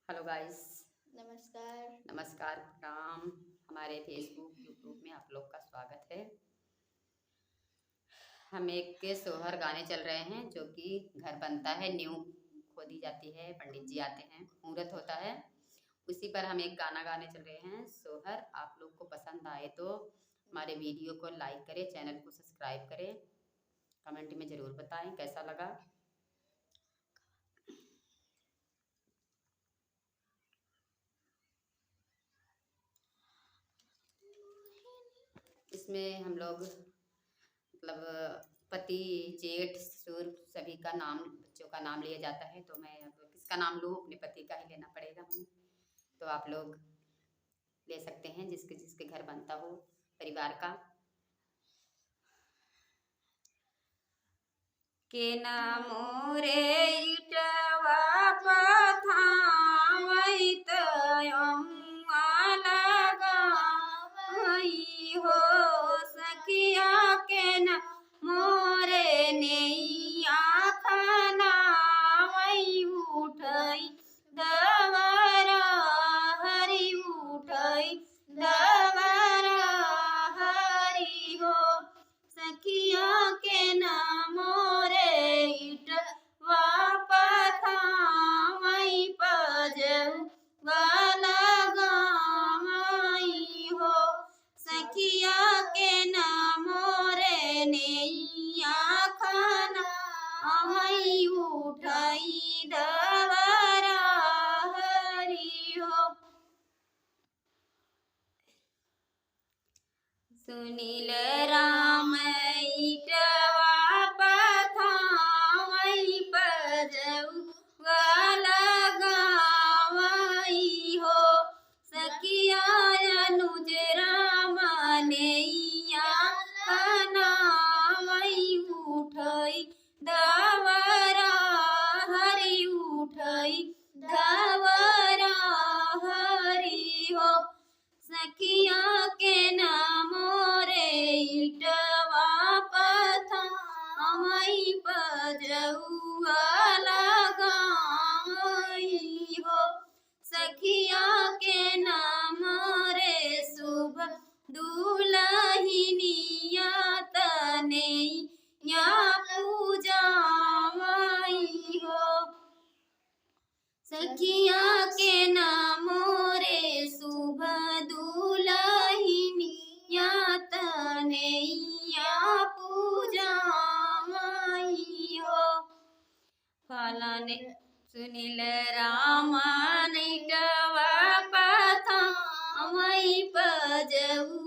Hello guys. नमस्कार। नमस्कार, प्रणाम। हमारे फेसबुक यूट्यूब में आप लोग का स्वागत है। हम एक के सोहर गाने चल रहे हैं जो कि घर बनता है, नींव खोदी जाती है, पंडित जी आते हैं, मुहूर्त होता है, उसी पर हम एक गाना गाने चल रहे हैं सोहर। आप लोग को पसंद आए तो हमारे वीडियो को लाइक करें, चैनल को सब्सक्राइब करें, कमेंट में ज़रूर बताएं कैसा लगा। इसमें हम लोग मतलब पति, जेठ, ससुर सभी का नाम, बच्चों का नाम लिया जाता है। तो मैं अब किसका नाम लूँ? अपने पति का ही लेना पड़ेगा हमें। तो आप लोग ले सकते हैं जिसके जिसके घर बनता हो परिवार का। के नामो रे इटवा पथावई तयम्मा लगावई हो सखिया के न मोरे नैया खनावई उठई दवरा हरि उठई दवरा हरि हो सखिया के नामो रे इटवा पथावई पजवा लगावई हो सखिया के नामो रे नैया खनावई उठई दवरा हरि हो। सुनील राम इटवा पथावई पजवा लगावई हो सखिया अनुज राम नैया खनावई उठई दवरा हरि उठई दवरा हरि हो सखिया के नामो रे इटवा पथावई पजवा लगावई हो सखिया के नामो रे शुभ दुलहिनिया तनैया पूजावई हो सखिया के नामो रे शुभ दुलहिनिया तनैया पूजावई हो। फलन सुनील राम इटवा पथावई पजवा